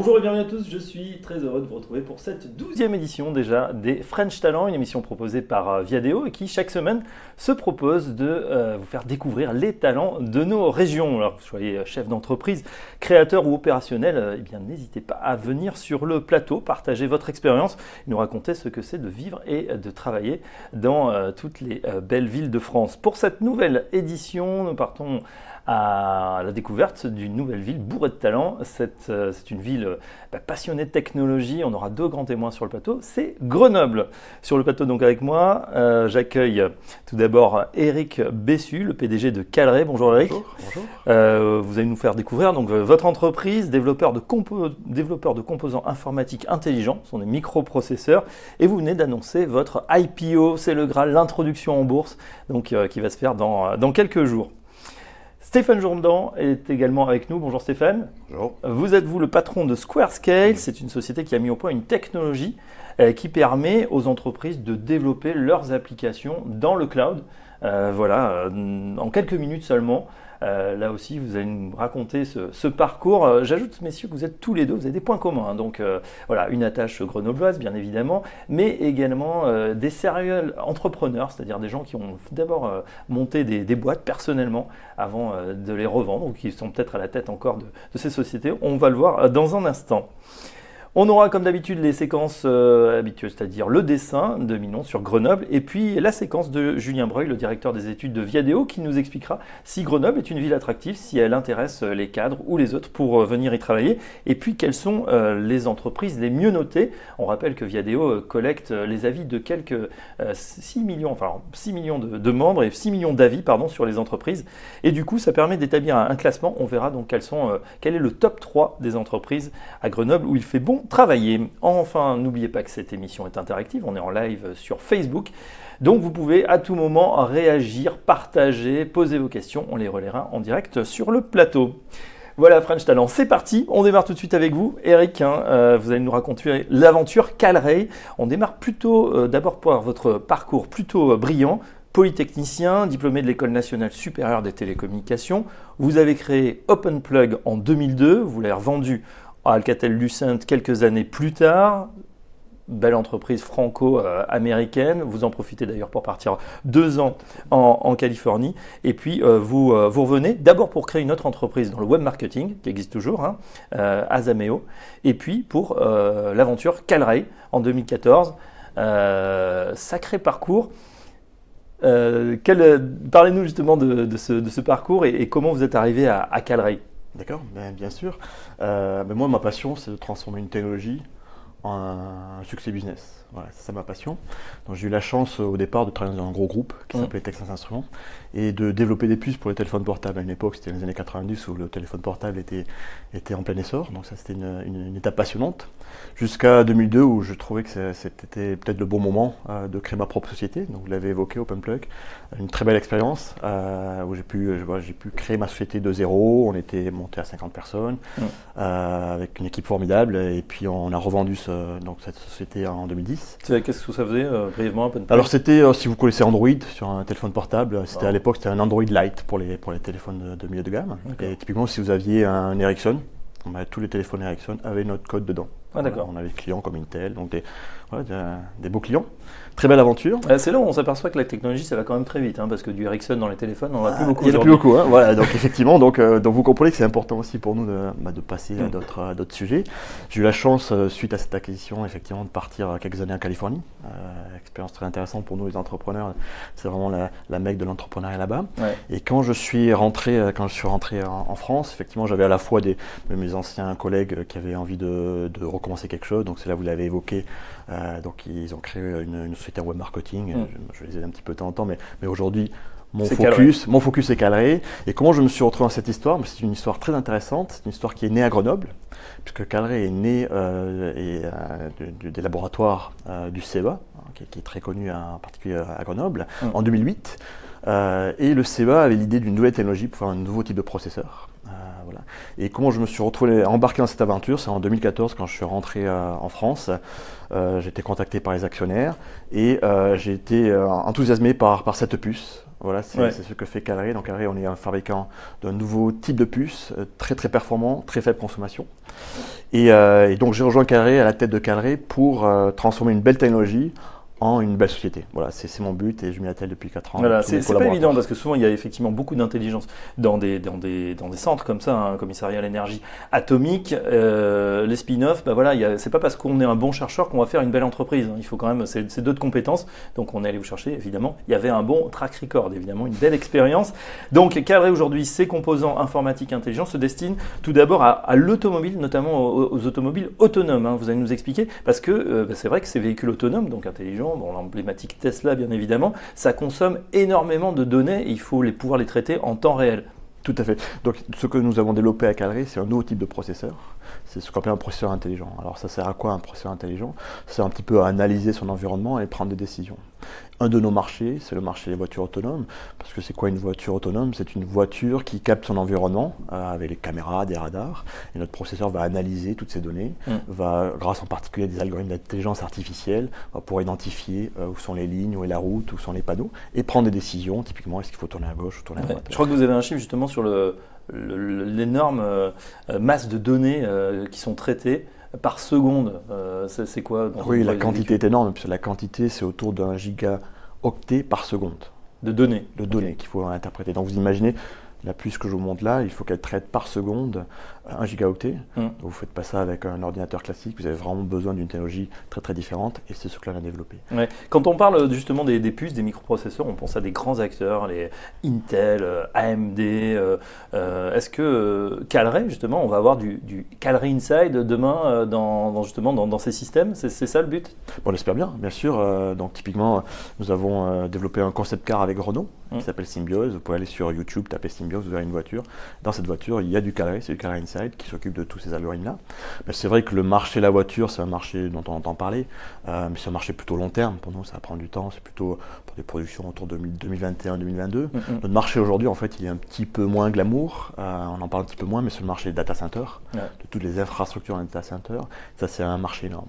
Bonjour et bienvenue à tous, je suis très heureux de vous retrouver pour cette 12e édition déjà des French Talents, une émission proposée par Viadeo et qui chaque semaine se propose de vous faire découvrir les talents de nos régions. Alors que vous soyez chef d'entreprise, créateur ou opérationnel, eh bien n'hésitez pas à venir sur le plateau, partager votre expérience, nous raconter ce que c'est de vivre et de travailler dans toutes les belles villes de France. Pour cette nouvelle édition, nous partons à la découverte d'une nouvelle ville bourrée de talents. C'est une ville passionnée de technologie. On aura deux grands témoins sur le plateau. C'est Grenoble. Sur le plateau, donc avec moi, j'accueille tout d'abord Eric Bessu, le PDG de Calray. Bonjour Eric. Bonjour. Vous allez nous faire découvrir donc, votre entreprise, développeur de composants informatiques intelligents, ce sont des microprocesseurs. Et vous venez d'annoncer votre IPO, c'est le Graal, l'introduction en bourse, donc, qui va se faire dans quelques jours. Stéphane Jourdan est également avec nous. Bonjour Stéphane. Bonjour. Vous êtes le patron de SquareScale. C'est une société qui a mis au point une technologie qui permet aux entreprises de développer leurs applications dans le cloud. En quelques minutes seulement. Là aussi, vous allez nous raconter ce parcours. J'ajoute, messieurs, que vous êtes tous les deux, vous avez des points communs. Donc voilà, une attache grenobloise, bien évidemment, mais également des sérieux entrepreneurs, c'est-à-dire des gens qui ont d'abord monté des boîtes personnellement avant de les revendre, ou qui sont peut-être à la tête encore de ces sociétés. On va le voir dans un instant. On aura comme d'habitude les séquences habituelles, c'est-à-dire le dessin de Minon sur Grenoble et puis la séquence de Julien Breuil, le directeur des études de Viadeo, qui nous expliquera si Grenoble est une ville attractive, si elle intéresse les cadres ou les autres pour venir y travailler et puis quelles sont les entreprises les mieux notées. On rappelle que Viadeo collecte les avis de quelques 6 millions de membres et 6 millions d'avis sur les entreprises et du coup ça permet d'établir un classement. On verra donc quel est le top 3 des entreprises à Grenoble où il fait bon travailler. Enfin, n'oubliez pas que cette émission est interactive, on est en live sur Facebook, donc vous pouvez à tout moment réagir, partager, poser vos questions, on les relaiera en direct sur le plateau. Voilà French Talent, c'est parti, on démarre tout de suite avec vous. Eric, vous allez nous raconter l'aventure Calray. On démarre plutôt d'abord par votre parcours plutôt brillant. Polytechnicien, diplômé de l'École nationale supérieure des télécommunications. Vous avez créé OpenPlug en 2002, vous l'avez revendu à Alcatel-Lucent quelques années plus tard. Belle entreprise franco-américaine. Vous en profitez d'ailleurs pour partir 2 ans en Californie. Et puis vous revenez d'abord pour créer une autre entreprise dans le web marketing qui existe toujours, Azameo. Et puis pour l'aventure Calray en 2014. Sacré parcours. Parlez-nous justement de ce parcours et comment vous êtes arrivé à Calray. D'accord, bien sûr. Moi, ma passion, c'est de transformer une technologie en un succès business. Voilà, c'est ça ma passion. Donc, j'ai eu la chance au départ de travailler dans un gros groupe qui s'appelait Texas Instruments et de développer des puces pour les téléphones portables. À une époque, c'était les années 90 où le téléphone portable était en plein essor. Donc ça, c'était une étape passionnante. Jusqu'à 2002 où je trouvais que c'était peut-être le bon moment de créer ma propre société. Donc vous l'avez évoqué, OpenPlug. Une très belle expérience où j'ai pu créer ma société de zéro. On était monté à 50 personnes avec une équipe formidable. Et puis on a revendu cette société en 2010. Qu'est-ce que ça faisait brièvement OpenPlug? Alors c'était, si vous connaissez Android sur un téléphone portable, à l'époque c'était un Android Lite pour les téléphones de milieu de gamme. Et typiquement si vous aviez un Ericsson, tous les téléphones Ericsson avaient notre code dedans. Ah, d'accord. On avait des clients comme Intel, donc des beaux clients. Très belle aventure. C'est là où on s'apparaît que la technologie, ça va quand même très vite, parce que du Ericsson dans les téléphones, on n'en a plus beaucoup. Il n'y en a plus beaucoup, voilà, donc effectivement, donc vous comprenez que c'est important aussi pour nous de passer à d'autres sujets. J'ai eu la chance, suite à cette acquisition, effectivement, de partir quelques années en Californie. Expérience très intéressante pour nous les entrepreneurs. C'est vraiment la mecque de l'entrepreneuriat là-bas. Ouais. Et quand je suis rentré en France, effectivement, j'avais à la fois mes anciens collègues qui avaient envie de recommencer quelque chose. Donc c'est là vous l'avez évoqué. Donc ils ont créé une société en web marketing. Je les aide un petit peu de temps en temps, mais aujourd'hui mon focus est Calray. Et comment je me suis retrouvé dans cette histoire? C'est une histoire très intéressante. C'est une histoire qui est née à Grenoble, puisque Calray est né des laboratoires du CEA, qui est très connu en particulier à Grenoble, en 2008. Et le CEA avait l'idée d'une nouvelle technologie pour faire un nouveau type de processeur. Voilà. Et comment je me suis retrouvé embarqué dans cette aventure, c'est en 2014 quand je suis rentré en France. J'ai été contacté par les actionnaires et j'ai été enthousiasmé par cette puce Voilà, c'est ce que fait Calray. Donc Calray, on est un fabricant d'un nouveau type de puce, très très performant, très faible consommation. Et donc j'ai rejoint Calray à la tête de Calray pour transformer une belle technologie en une belle société. Voilà, c'est mon but et je m'y attelle depuis 4 ans. Voilà, c'est pas évident parce que souvent il y a effectivement beaucoup d'intelligence dans des centres comme ça, un commissariat à l'énergie atomique, les spin-offs, bah voilà, c'est pas parce qu'on est un bon chercheur qu'on va faire une belle entreprise. Il faut quand même, c'est d'autres compétences. Donc on est allé vous chercher, évidemment. Il y avait un bon track record, évidemment, une belle expérience. Donc Calray aujourd'hui, ses composants informatiques intelligents se destinent tout d'abord à l'automobile, notamment aux automobiles autonomes. Vous allez nous expliquer parce que c'est vrai que ces véhicules autonomes, donc intelligents, bon, l'emblématique Tesla bien évidemment, ça consomme énormément de données et il faut pouvoir les traiter en temps réel. Tout à fait. Donc ce que nous avons développé à Calray, c'est un nouveau type de processeur. C'est ce qu'on appelle un processeur intelligent. Alors ça sert à quoi un processeur intelligent? C'est un petit peu à analyser son environnement et prendre des décisions. Un de nos marchés, c'est le marché des voitures autonomes. Parce que c'est quoi une voiture autonome? C'est une voiture qui capte son environnement avec les caméras, des radars. Et notre processeur va analyser toutes ces données, va, grâce en particulier à des algorithmes d'intelligence artificielle, va pouvoir identifier où sont les lignes, où est la route, où sont les panneaux, et prendre des décisions. Typiquement, est-ce qu'il faut tourner à gauche ou tourner à droite? Je crois que vous avez un chiffre justement sur l'énorme masse de données qui sont traitées par seconde. C'est quoi? Oui, la quantité est énorme, puisque la quantité, c'est autour d'un gigaoctet par seconde. De données. De données qu'il faut interpréter. Donc vous imaginez, la puce que je vous montre là, il faut qu'elle traite par seconde 1 gigaoctet. Donc vous ne faites pas ça avec un ordinateur classique, vous avez vraiment besoin d'une technologie très très différente et c'est ce que l'on a développé. Ouais. Quand on parle justement des puces, des microprocesseurs, on pense à des grands acteurs, les Intel, AMD. Est-ce que Calray, justement, on va avoir du Calray Inside demain dans ces systèmes? C'est ça le but? On l'espère bien sûr. Donc typiquement, nous avons développé un concept car avec Renault qui s'appelle Symbiose. Vous pouvez aller sur YouTube, taper Symbiose, vous verrez une voiture. Dans cette voiture, il y a du Calray, c'est du Calray Inside qui s'occupe de tous ces algorithmes-là. Mais c'est vrai que le marché de la voiture, c'est un marché dont on entend parler, mais c'est un marché plutôt long terme. Pour nous, ça va prendre du temps. C'est plutôt pour des productions autour de 2021-2022. Notre marché aujourd'hui, en fait, il est un petit peu moins glamour. On en parle un petit peu moins, mais c'est le marché des data centers, de toutes les infrastructures en data center. Ça, c'est un marché énorme.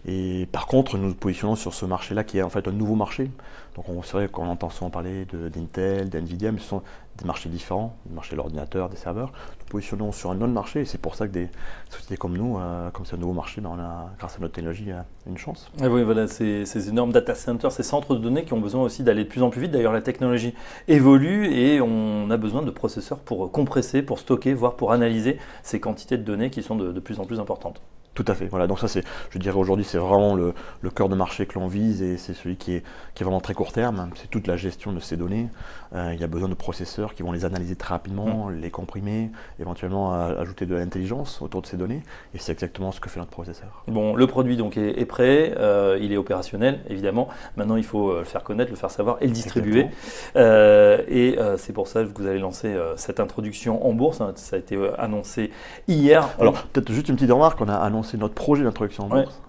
Et par contre, nous nous positionnons sur ce marché-là qui est en fait un nouveau marché. Donc c'est vrai qu'on entend souvent parler d'Intel, d'NVIDIA, mais ce sont des marchés différents, le marché de l'ordinateur, des serveurs. Nous nous positionnons sur un autre marché et c'est pour ça que des sociétés comme nous, comme c'est un nouveau marché, on a, grâce à notre technologie, une chance. Et oui, voilà, ces énormes data centers, ces centres de données qui ont besoin aussi d'aller de plus en plus vite. D'ailleurs, la technologie évolue et on a besoin de processeurs pour compresser, pour stocker, voire pour analyser ces quantités de données qui sont de plus en plus importantes. Tout à fait. Voilà. Donc ça, je dirais aujourd'hui, c'est vraiment le cœur de marché que l'on vise et c'est celui qui est vraiment très court terme. C'est toute la gestion de ces données. Il y a besoin de processeurs qui vont les analyser très rapidement, les comprimer, éventuellement ajouter de l'intelligence autour de ces données. Et c'est exactement ce que fait notre processeur. Bon, le produit donc est prêt, il est opérationnel évidemment. Maintenant, il faut le faire connaître, le faire savoir et le distribuer. C'est pour ça que vous allez lancer cette introduction en bourse. Ça a été annoncé hier. Alors peut-être juste une petite remarque. On a annoncé notre projet d'introduction en bourse.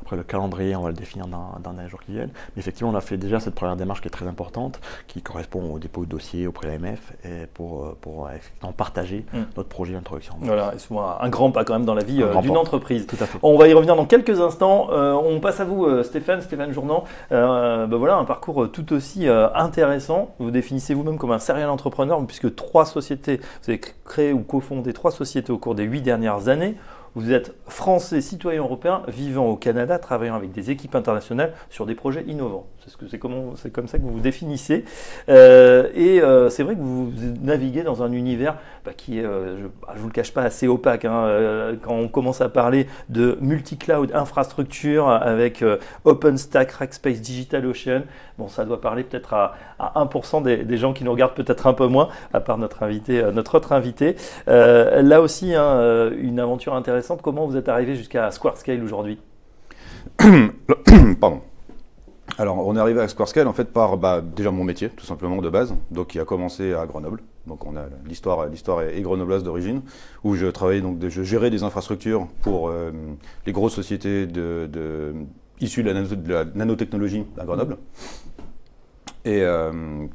Après le calendrier, on va le définir dans les jours qui viennent. Mais effectivement, on a fait déjà cette première démarche qui est très importante, qui correspond au dépôt de dossier auprès de l'AMF et pour effectivement partager notre projet d'introduction en bourse. Voilà, et souvent un grand pas quand même dans la vie d'une entreprise. Tout à fait. On va y revenir dans quelques instants. On passe à vous, Stéphane Journand. Voilà, un parcours tout aussi intéressant. Vous définissez vous-même comme un serial entrepreneur, puisque vous avez créé ou cofondé 3 sociétés au cours des 8 dernières années. Vous êtes français, citoyen européen, vivant au Canada, travaillant avec des équipes internationales sur des projets innovants. C'est comme ça que vous vous définissez. C'est vrai que vous naviguez dans un univers qui est, je ne vous le cache pas, assez opaque. Quand on commence à parler de multi-cloud infrastructure avec OpenStack, Rackspace, DigitalOcean, bon, ça doit parler peut-être à 1% des gens qui nous regardent peut-être un peu moins, à part notre autre invité. Là aussi, une aventure intéressante. Comment vous êtes arrivé jusqu'à SquareScale aujourd'hui? Pardon. Alors, on est arrivé à SquareScale en fait par déjà mon métier, tout simplement de base, donc qui a commencé à Grenoble. Donc on a l'histoire est grenobloise d'origine, où je travaillais je gérais des infrastructures pour les grosses sociétés issues de la nanotechnologie à Grenoble. et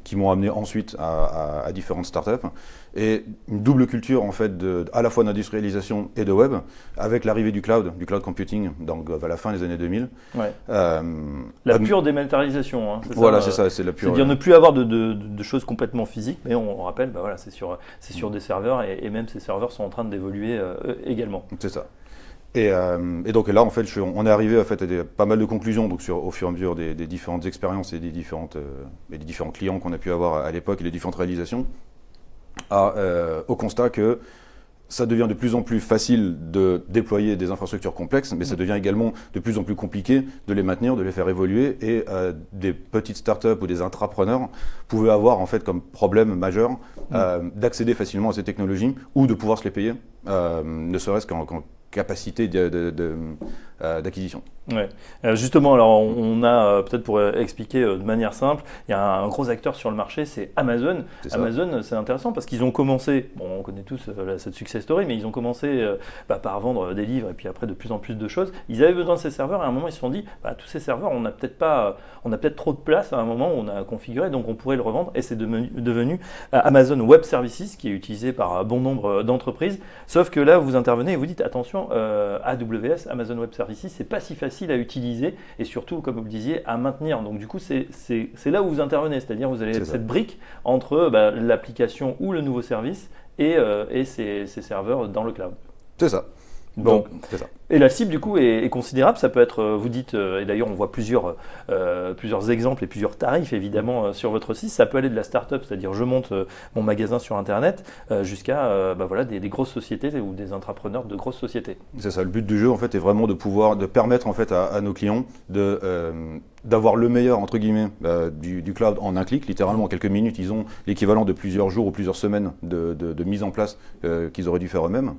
qui m'ont amené ensuite à différentes startups. Et une double culture en fait à la fois d'industrialisation et de web, avec l'arrivée du cloud computing donc à la fin des années 2000. Ouais. La pure dématérialisation, hein, c'est voilà, ça, c'est ça, c'est la pure. C'est-à-dire ne plus avoir de choses complètement physiques, mais on rappelle, bah voilà, c'est sur des serveurs et même ces serveurs sont en train d'évoluer également. C'est ça. Et donc là, en fait, on est arrivé en fait, à pas mal de conclusions donc au fur et à mesure des différentes expériences et des différents clients qu'on a pu avoir à l'époque et les différentes réalisations, au constat que ça devient de plus en plus facile de déployer des infrastructures complexes, mais ça devient également de plus en plus compliqué de les maintenir, de les faire évoluer, et des petites startups ou des intrapreneurs pouvaient avoir en fait comme problème majeur d'accéder facilement à ces technologies ou de pouvoir se les payer, ne serait-ce qu'en capacité d'acquisition. Ouais. Justement, alors on a peut-être pour expliquer de manière simple, il y a un gros acteur sur le marché, c'est Amazon. Amazon, c'est intéressant parce qu'ils ont commencé, bon, on connaît tous cette success story, mais ils ont commencé par vendre des livres et puis après de plus en plus de choses. Ils avaient besoin de ces serveurs et à un moment ils se sont dit, tous ces serveurs, on a peut-être trop de place à un moment où on a configuré, donc on pourrait le revendre et c'est devenu Amazon Web Services qui est utilisé par bon nombre d'entreprises. Sauf que là, vous intervenez et vous dites, attention, AWS, Amazon Web Services, c'est pas si facile à utiliser et surtout, comme vous le disiez, à maintenir. Donc du coup, c'est là où vous intervenez, c'est-à-dire vous avez cette brique entre l'application ou le nouveau service et ces serveurs dans le cloud. C'est ça. Donc, c'est ça. Et la cible du coup est considérable, ça peut être, vous dites, et d'ailleurs on voit plusieurs exemples et plusieurs tarifs évidemment sur votre site, ça peut aller de la start-up, c'est-à-dire je monte mon magasin sur internet, jusqu'à voilà, des grosses sociétés ou des intrapreneurs de grosses sociétés. C'est ça, le but du jeu en fait est vraiment de permettre en fait à nos clients d'avoir le meilleur entre guillemets du cloud en un clic, littéralement en quelques minutes ils ont l'équivalent de plusieurs jours ou plusieurs semaines de mise en place qu'ils auraient dû faire eux-mêmes.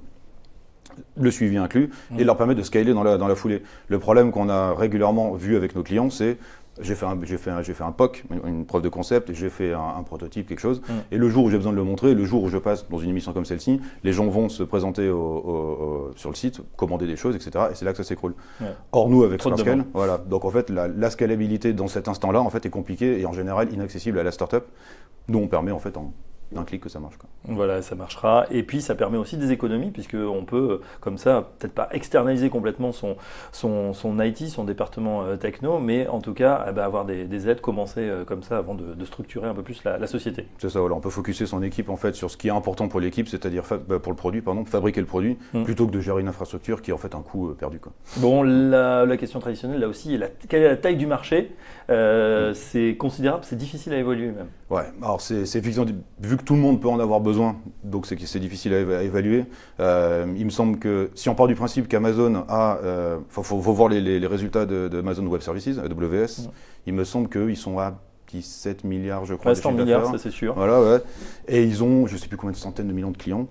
Le suivi inclus, et leur permettre de scaler dans la foulée. Le problème qu'on a régulièrement vu avec nos clients, c'est j'ai fait un POC, une preuve de concept, j'ai fait un prototype, quelque chose, et le jour où j'ai besoin de le montrer, le jour où je passe dans une émission comme celle-ci, les gens vont se présenter sur le site, commander des choses, etc. Et c'est là que ça s'écroule. Ouais. Or nous, avec SquareScale, voilà. Donc en fait, la scalabilité dans cet instant-là, en fait, est compliquée et en général inaccessible à la startup. Nous, on permet en fait d'un clic que ça marche, quoi. Voilà, ça marchera. Et puis ça permet aussi des économies, puisqu'on peut, comme ça, peut-être pas externaliser complètement son IT, son département techno, mais en tout cas avoir des aides commencer comme ça avant de structurer un peu plus la société. C'est ça, voilà. On peut focuser son équipe en fait sur ce qui est important pour l'équipe, c'est-à-dire pour le produit, fabriquer le produit, plutôt que de gérer une infrastructure qui est en fait un coût perdu, quoi. Bon, la question traditionnelle là aussi, quelle est la taille du marché? C'est considérable, c'est difficile à évoluer même. Ouais, alors c'est effectivement, vu que tout le monde peut en avoir besoin, donc c'est difficile à évaluer. Il me semble que si on part du principe qu'Amazon a, faut voir les résultats d'Amazon Web Services, AWS, il me semble qu'ils sont à 17 milliards, je crois. 100 milliards, ça c'est sûr. Voilà, ouais. Et ils ont, je ne sais plus combien de centaines de millions de clients.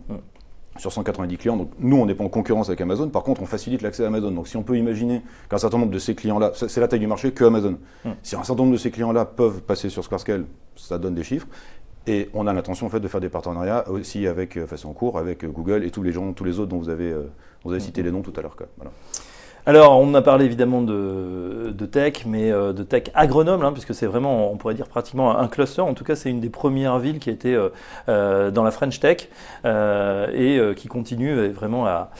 Sur 190 clients, donc nous on n'est pas en concurrence avec Amazon, par contre on facilite l'accès à Amazon. Donc si on peut imaginer qu'un certain nombre de ces clients-là, c'est la taille du marché que Amazon, si un certain nombre de ces clients-là peuvent passer sur SquareScale, ça donne des chiffres. Et on a l'intention en fait de faire des partenariats aussi avec en cours, avec Google et tous les autres dont vous avez cité les noms tout à l'heure. Voilà. Alors, on a parlé évidemment de tech, mais de tech à Grenoble, puisque c'est vraiment, on pourrait dire pratiquement un cluster. En tout cas, c'est une des premières villes qui a été dans la French Tech et qui continue vraiment à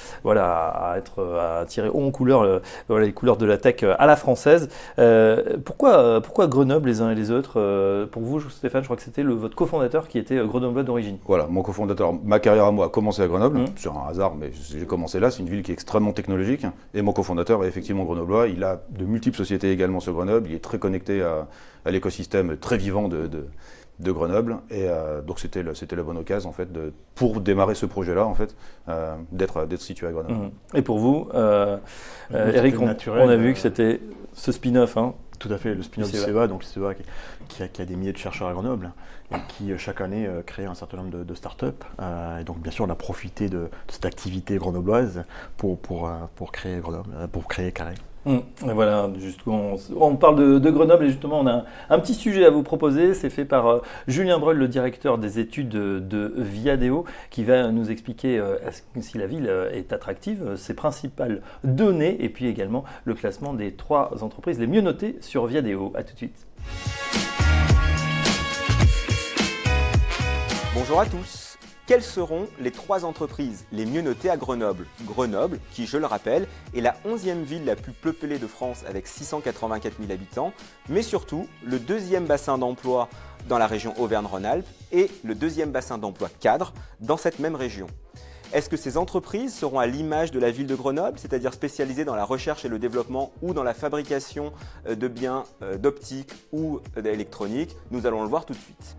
tirer haut en couleur les couleurs de la tech à la française. Pourquoi Grenoble les uns et les autres? Pour vous, Stéphane, je crois que c'était votre cofondateur qui était grenoblois d'origine. Voilà, mon cofondateur, ma carrière à moi a commencé à Grenoble, sur un hasard, mais j'ai commencé là. C'est une ville qui est extrêmement technologique et mon cofondateur est effectivement grenoblois. Il a de multiples sociétés également sur Grenoble. Il est très connecté à l'écosystème très vivant de Grenoble. Et donc c'était la bonne occasion en fait pour démarrer ce projet-là en fait, d'être situé à Grenoble. Et pour vous, Eric, on a vu que c'était ce spin-off. Tout à fait, le spin-off de CEA, donc CEA qui a des milliers de chercheurs à Grenoble et qui chaque année crée un certain nombre de startups. Et donc bien sûr on a profité de cette activité grenobloise pour créer Grenoble, pour créer Carré. Et voilà, justement, on parle de Grenoble et justement on a un petit sujet à vous proposer, c'est fait par Julien Breul, le directeur des études de Viadeo, qui va nous expliquer si la ville est attractive, ses principales données et puis également le classement des 3 entreprises les mieux notées sur Viadeo. À tout de suite. Bonjour à tous. Quelles seront les 3 entreprises les mieux notées à Grenoble? Grenoble, qui, je le rappelle, est la 11e ville la plus peuplée de France avec 684 000 habitants, mais surtout le 2e bassin d'emploi dans la région Auvergne-Rhône-Alpes et le 2e bassin d'emploi cadre dans cette même région. Est-ce que ces entreprises seront à l'image de la ville de Grenoble, c'est-à-dire spécialisées dans la recherche et le développement ou dans la fabrication de biens d'optique ou d'électronique? Nous allons le voir tout de suite.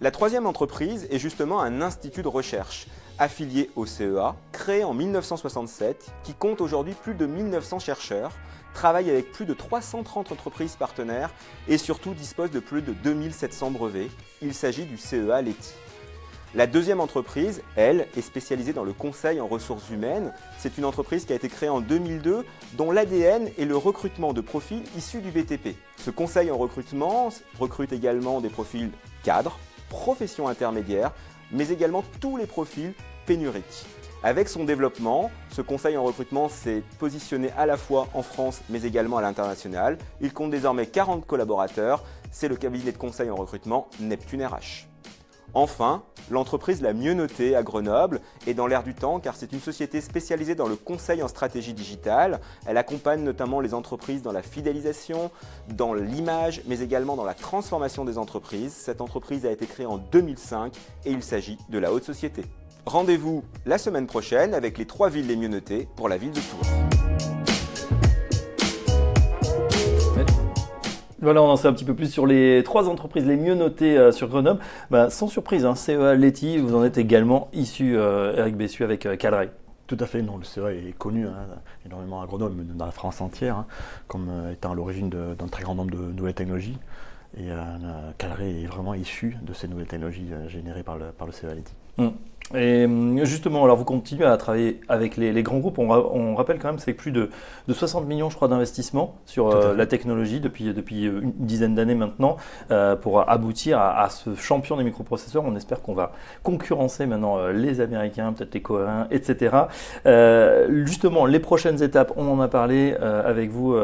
La 3e entreprise est justement un institut de recherche affilié au CEA, créé en 1967, qui compte aujourd'hui plus de 1900 chercheurs, travaille avec plus de 330 entreprises partenaires et surtout dispose de plus de 2700 brevets. Il s'agit du CEA Leti. La 2e entreprise, elle, est spécialisée dans le conseil en ressources humaines. C'est une entreprise qui a été créée en 2002, dont l'ADN est le recrutement de profils issus du BTP. Ce conseil en recrutement recrute également des profils cadres, professions intermédiaires, mais également tous les profils pénuriques. Avec son développement, ce conseil en recrutement s'est positionné à la fois en France, mais également à l'international. Il compte désormais 40 collaborateurs. C'est le cabinet de conseil en recrutement Neptune RH. Enfin, l'entreprise la mieux notée à Grenoble est dans l'air du temps car c'est une société spécialisée dans le conseil en stratégie digitale. Elle accompagne notamment les entreprises dans la fidélisation, dans l'image, mais également dans la transformation des entreprises. Cette entreprise a été créée en 2005 et il s'agit de la haute société. Rendez-vous la semaine prochaine avec les 3 villes les mieux notées pour la ville de Tours. Voilà, on en sait un petit peu plus sur les 3 entreprises les mieux notées sur Grenoble. Sans surprise, CEA Leti, vous en êtes également issu, Eric Bessu, avec Calray. Tout à fait, non, le CEA est connu énormément à Grenoble, mais dans la France entière, comme étant à l'origine d'un très grand nombre de nouvelles technologies. Et Calray est vraiment issu de ces nouvelles technologies générées par le CEA Leti. Et justement, alors vous continuez à travailler avec les grands groupes. On rappelle quand même que c'est plus de 60 millions, je crois, d'investissements sur la technologie depuis une dizaine d'années maintenant pour aboutir à ce champion des microprocesseurs. On espère qu'on va concurrencer maintenant les Américains, peut-être les Coréens, etc. Justement, les prochaines étapes, on en a parlé avec vous,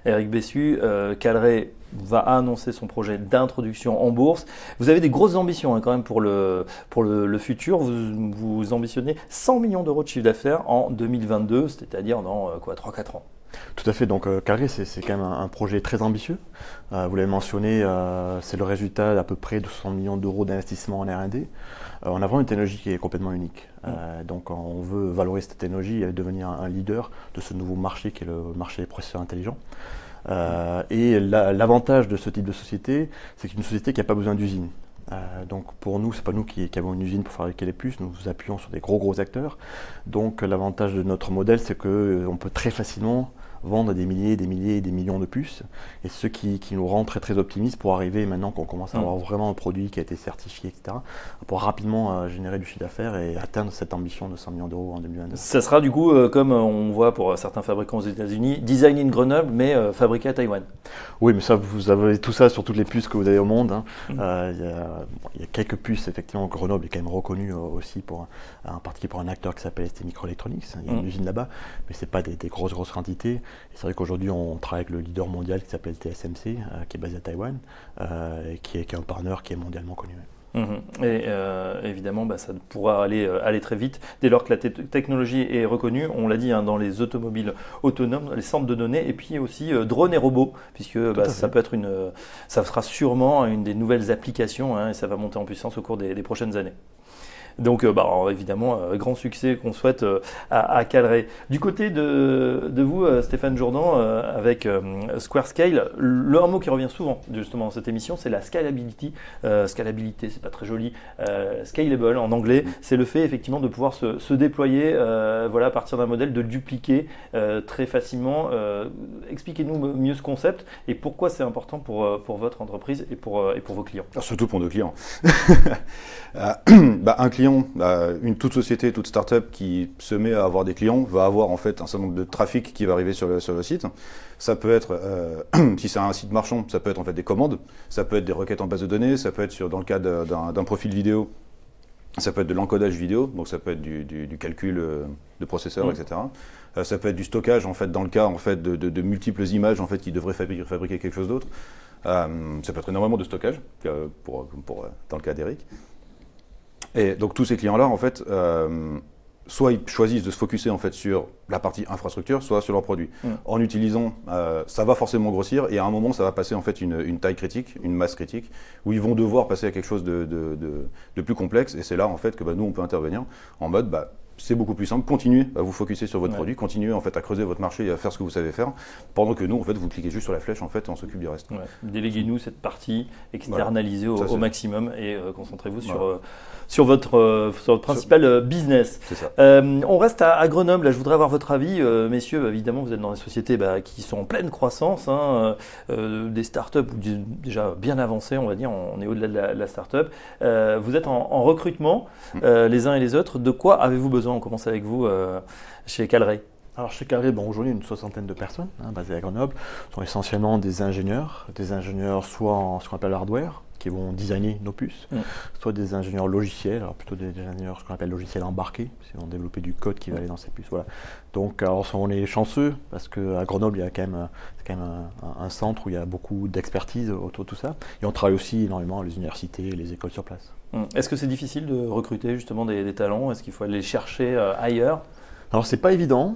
Eric Bessu. Calray va annoncer son projet d'introduction en bourse. Vous avez des grosses ambitions quand même pour le futur. Vous ambitionnez 100 millions d'euros de chiffre d'affaires en 2022, c'est-à-dire dans 3-4 ans. Tout à fait, donc Calray c'est quand même un projet très ambitieux. Vous l'avez mentionné, c'est le résultat d'à peu près de 60 millions d'euros d'investissement en R&D. On a vraiment une technologie qui est complètement unique. Donc on veut valoriser cette technologie et devenir un leader de ce nouveau marché qui est le marché des processeurs intelligents. Et l'avantage de ce type de société, c'est qu'une société qui n'a pas besoin d'usine. Donc pour nous, ce n'est pas nous qui avons une usine pour fabriquer les puces, nous nous appuyons sur des gros acteurs. Donc l'avantage de notre modèle, c'est qu'on peut très facilement vendre des milliers et des millions de puces. Et ce qui nous rend très optimistes pour arriver maintenant qu'on commence à avoir vraiment un produit qui a été certifié, etc., pour rapidement générer du chiffre d'affaires et atteindre cette ambition de 100 millions d'euros en 2022. Ça sera du coup, comme on voit pour certains fabricants aux États-Unis, design in Grenoble, mais fabriqué à Taïwan. Oui, mais ça, vous avez tout ça sur toutes les puces que vous avez au monde. Il y a quelques puces, effectivement. Grenoble est quand même reconnu aussi en particulier pour un acteur qui s'appelle ST Microelectronics. Il y a une usine là-bas, mais ce n'est pas des grosses quantités. C'est vrai qu'aujourd'hui, on travaille avec le leader mondial qui s'appelle TSMC, qui est basé à Taïwan, et qui est un partenaire qui est mondialement connu. Et évidemment, ça pourra aller très vite dès lors que la technologie est reconnue. On l'a dit dans les automobiles autonomes, les centres de données, et puis aussi drones et robots, puisque ça peut être ça sera sûrement une des nouvelles applications et ça va monter en puissance au cours des prochaines années. Donc évidemment, grand succès qu'on souhaite à Calray. Du côté de vous, Stéphane Jourdan, avec SquareScale, un mot qui revient souvent justement dans cette émission, c'est la scalability. Scalabilité, c'est pas très joli. Scalable en anglais, c'est le fait effectivement de pouvoir se déployer à partir d'un modèle, de le dupliquer très facilement. Expliquez-nous mieux ce concept et pourquoi c'est important pour votre entreprise et pour vos clients. Alors, surtout pour nos clients. Un client, toute société, toute start-up qui se met à avoir des clients va avoir en fait un certain nombre de trafic qui va arriver sur le site. Ça peut être, si c'est un site marchand, ça peut être en fait des commandes, ça peut être des requêtes en base de données, ça peut être dans le cas d'un profil vidéo, ça peut être de l'encodage vidéo, donc ça peut être du calcul de processeurs, etc. Ça peut être du stockage en fait dans le cas en fait de multiples images en fait qui devraient fabriquer quelque chose d'autre. Ça peut être énormément de stockage dans le cas d'Eric. Et donc tous ces clients-là, en fait, soit ils choisissent de se focuser en fait sur la partie infrastructure, soit sur leurs produits. En utilisant, ça va forcément grossir et à un moment ça va passer en fait une taille critique, une masse critique, où ils vont devoir passer à quelque chose de plus complexe. Et c'est là en fait que nous on peut intervenir en mode c'est beaucoup plus simple, continuez à vous focuser sur votre produit, continuez en fait à creuser votre marché et à faire ce que vous savez faire, pendant que nous en fait vous cliquez juste sur la flèche en fait et on s'occupe du reste. Ouais. Déléguez-nous cette partie, externalisez au maximum et concentrez-vous sur votre principal business. C'est ça. On reste à Grenoble, là je voudrais avoir votre avis, messieurs, évidemment vous êtes dans des sociétés qui sont en pleine croissance, des startups déjà bien avancées, on va dire, on est au-delà de la startup. Vous êtes en recrutement, les uns et les autres, de quoi avez-vous besoin? On commence avec vous chez Calray. Alors chez Calray, aujourd'hui une soixantaine de personnes basées à Grenoble, sont essentiellement des ingénieurs soit en ce qu'on appelle hardware, qui vont designer nos puces, soit des ingénieurs logiciels, alors plutôt des ingénieurs ce qu'on appelle logiciels embarqués, qui vont développer du code qui va aller dans ces puces. Voilà. Donc alors, on est chanceux parce qu'à Grenoble, il y a quand même un centre où il y a beaucoup d'expertise autour de tout ça. Et on travaille aussi énormément à les universités et les écoles sur place. Est-ce que c'est difficile de recruter justement des talents? Est-ce qu'il faut aller les chercher ailleurs? Alors c'est pas évident,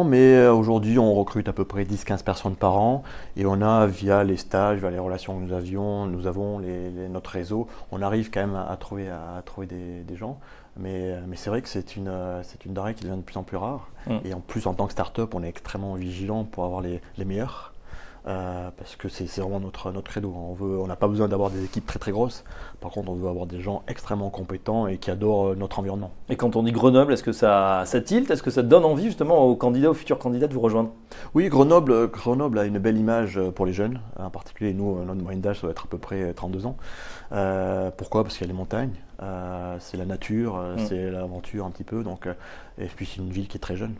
mais aujourd'hui on recrute à peu près 10-15 personnes par an et on a via les stages, via les relations que nous avons notre réseau, on arrive quand même à trouver des gens. Mais c'est vrai que c'est une denrée qui devient de plus en plus rare. Et en plus en tant que start-up, on est extrêmement vigilant pour avoir les meilleurs. Parce que c'est vraiment notre credo. On n'a pas besoin d'avoir des équipes très très grosses. Par contre, on veut avoir des gens extrêmement compétents et qui adorent notre environnement. Et quand on dit Grenoble, est-ce que ça tilte? Est-ce que ça donne envie justement aux futurs candidats de vous rejoindre? Oui, Grenoble a une belle image pour les jeunes. En particulier, nous, notre moyenne d'âge, ça doit être à peu près 32 ans. Pourquoi? Parce qu'il y a les montagnes, c'est la nature, c'est l'aventure un petit peu. Et puis c'est une ville qui est très jeune.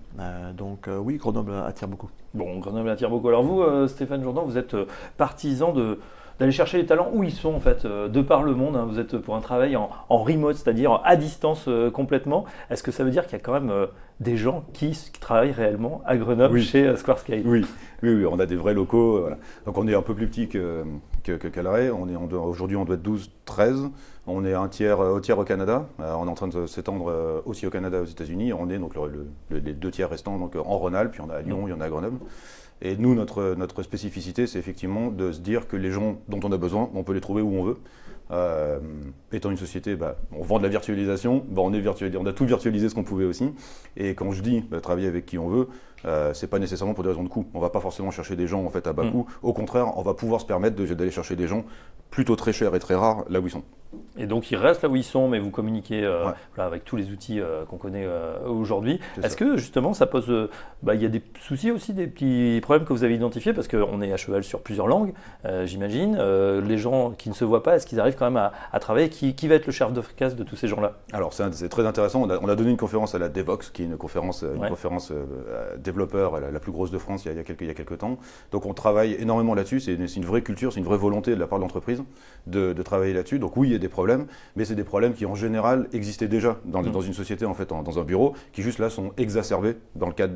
Oui, Grenoble attire beaucoup. Bon, Grenoble attire beaucoup. Alors vous, Stéphane Jourdan, vous êtes partisan d'aller chercher les talents où ils sont en fait, de par le monde. Vous êtes pour un travail en remote, c'est-à-dire à distance complètement. Est-ce que ça veut dire qu'il y a quand même des gens qui travaillent réellement à Grenoble chez Squarescale? Oui, on a des vrais locaux. Voilà. Donc on est un peu plus petit que Calray. Aujourd'hui on doit être 12-13. On est un tiers au Canada. On est en train de s'étendre aussi au Canada et aux États-Unis. On est donc les 2 tiers restants donc, en Rhône-Alpes, puis il y en a à Lyon, il y en a à Grenoble. Et nous, notre spécificité, c'est effectivement de se dire que les gens dont on a besoin, on peut les trouver où on veut. Étant une société, on vend de la virtualisation, on a tout virtualisé ce qu'on pouvait aussi. Et quand je dis travailler avec qui on veut, c'est pas nécessairement pour des raisons de coût. On va pas forcément chercher des gens en fait à bas coût. Au contraire, on va pouvoir se permettre d'aller chercher des gens plutôt très chers et très rares là où ils sont. Et donc ils restent là où ils sont, mais vous communiquez avec tous les outils qu'on connaît aujourd'hui. Est-ce que justement ça pose, il y a des soucis aussi, des petits problèmes que vous avez identifiés, parce qu'on est à cheval sur plusieurs langues, j'imagine. Les gens qui ne se voient pas, est-ce qu'ils arrivent quand même à travailler? Qui va être le chef d'orchestre de tous ces gens-là? Alors c'est très intéressant. On a donné une conférence à la Devox, qui est une conférence développeur, la plus grosse de France il y a quelques temps. Donc on travaille énormément là-dessus. C'est une vraie culture, c'est une vraie volonté de la part de l'entreprise de travailler là-dessus. Donc oui, il y a des problèmes, mais c'est des problèmes qui en général existaient déjà dans une société, en fait, dans un bureau, qui juste là sont exacerbés dans le cadre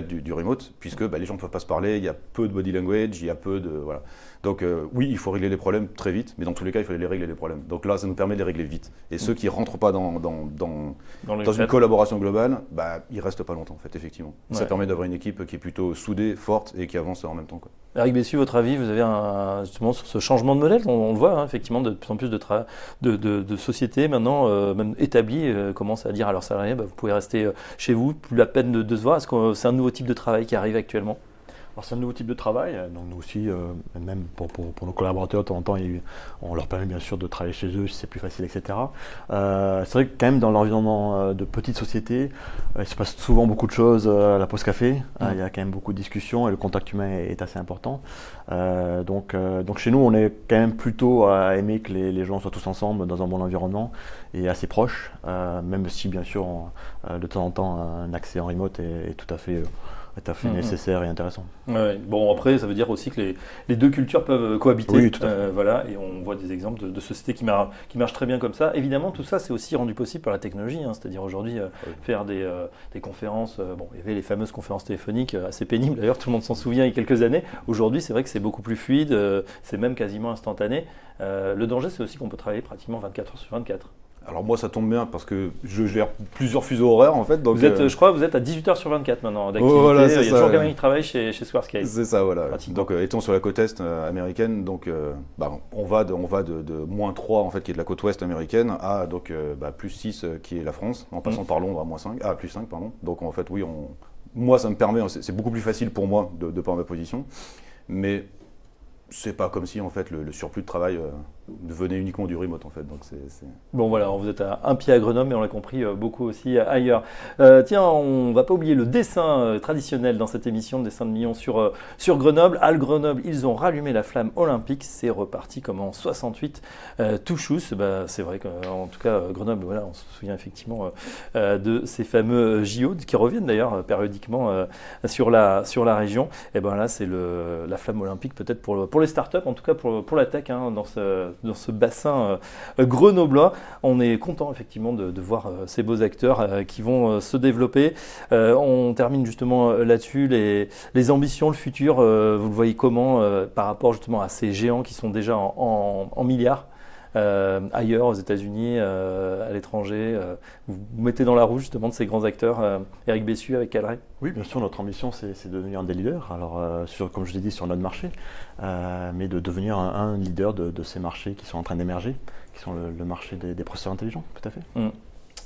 du remote, puisque les gens ne peuvent pas se parler, il y a peu de body language, il y a peu de... Voilà. Donc oui, il faut régler les problèmes très vite, mais dans tous les cas, il faut les régler les problèmes. Donc là, ça nous permet de les régler vite. Et ceux qui ne rentrent pas dans une collaboration globale, ils ne restent pas longtemps, en fait, effectivement. Ouais. Ça permet d'avoir une équipe qui est plutôt soudée, forte et qui avance en même temps, quoi. Eric Bessu, votre avis, vous avez justement sur ce changement de modèle, on le voit effectivement de plus en plus de sociétés maintenant, même établies, commencent à dire à leurs salariés, vous pouvez rester chez vous, plus la peine de se voir. Est-ce que c'est un nouveau type de travail qui arrive actuellement? Alors c'est un nouveau type de travail, donc nous aussi, même pour nos collaborateurs, de temps en temps, on leur permet bien sûr de travailler chez eux si c'est plus facile, etc. C'est vrai que quand même dans l'environnement de petites sociétés, il se passe souvent beaucoup de choses à la pause café, il y a quand même beaucoup de discussions et le contact humain est assez important. Donc chez nous, on est quand même plutôt à aimer que les gens soient tous ensemble dans un bon environnement et assez proches, même si bien sûr de temps en temps un accès en remote est tout à fait tout à fait nécessaire et intéressant. Ouais. Bon, après, ça veut dire aussi que les deux cultures peuvent cohabiter. Oui, tout à fait. Voilà, et on voit des exemples de sociétés qui marchent très bien comme ça. Évidemment, tout ça, c'est aussi rendu possible par la technologie. C'est-à-dire aujourd'hui, faire des conférences. Bon, il y avait les fameuses conférences téléphoniques, assez pénibles d'ailleurs, tout le monde s'en souvient il y a quelques années. Aujourd'hui, c'est vrai que c'est beaucoup plus fluide, c'est même quasiment instantané. Le danger, c'est aussi qu'on peut travailler pratiquement 24 heures sur 24. Alors moi ça tombe bien parce que je gère plusieurs fuseaux horaires en fait. Donc, je crois que vous êtes à 18 heures sur 24 maintenant d'activité. Voilà, il y a ça, toujours quelqu'un qui travaille chez Squarescape. C'est ça, voilà. Donc étant sur la côte est américaine, donc on va de -3 en fait qui est de la côte ouest américaine à donc plus 6 qui est la France, en passant par Londres à -5, plus 5 pardon. Donc en fait oui, moi ça me permet, c'est beaucoup plus facile pour moi de par ma position, mais c'est pas comme si en fait le surplus de travail venait uniquement du remote en fait. Donc Bon voilà, vous êtes à un pied à Grenoble, mais on l'a compris, beaucoup aussi ailleurs. Tiens, on va pas oublier le dessin traditionnel dans cette émission de Dessin de Millions sur Grenoble. À Grenoble, ils ont rallumé la flamme olympique. C'est reparti comme en 68. Tout chousse. C'est vrai qu'en tout cas, Grenoble, voilà, on se souvient effectivement de ces fameux JO qui reviennent d'ailleurs périodiquement sur la région. Et ben là, c'est la flamme olympique peut-être pour les startups, en tout cas pour la tech, dans ce bassin grenoblois. On est content effectivement de voir ces beaux acteurs qui vont se développer. On termine justement là-dessus, les ambitions, le futur, vous le voyez comment par rapport justement à ces géants qui sont déjà en milliards ailleurs, aux États-Unis, à l'étranger. Vous mettez dans la roue justement de ces grands acteurs, Eric Bessu avec Calray? Oui, bien sûr, notre ambition c'est de devenir un des leaders, alors comme je l'ai dit, sur notre marché, mais de devenir un leader de ces marchés qui sont en train d'émerger, qui sont le marché des processeurs intelligents, tout à fait.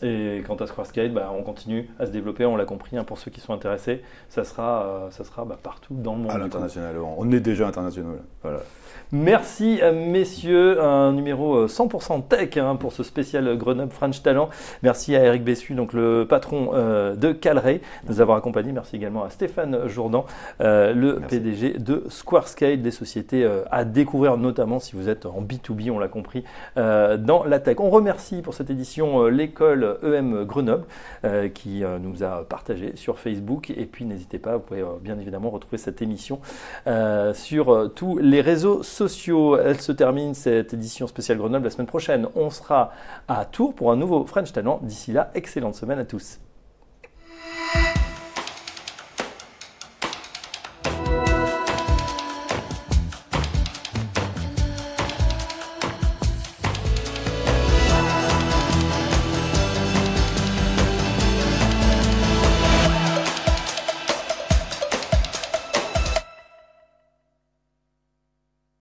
Et quant à Squarescape, on continue à se développer, on l'a compris, pour ceux qui sont intéressés, ça sera partout dans le monde. À l'international, on est déjà international. Voilà. Merci messieurs, un numéro 100% tech pour ce spécial Grenoble French Talent. Merci à Eric Bessu, donc le patron de Calray, de nous avoir accompagnés. Merci également à Stéphane Jourdan, le PDG de Squarescape, des sociétés à découvrir, notamment si vous êtes en B2B, on l'a compris, dans la tech. On remercie pour cette édition l'école EM Grenoble qui nous a partagé sur Facebook. Et puis n'hésitez pas, vous pouvez bien évidemment retrouver cette émission sur tous les réseaux sociaux. Elle se termine cette édition spéciale Grenoble la semaine prochaine. On sera à Tours pour un nouveau French Talent. D'ici là, excellente semaine à tous.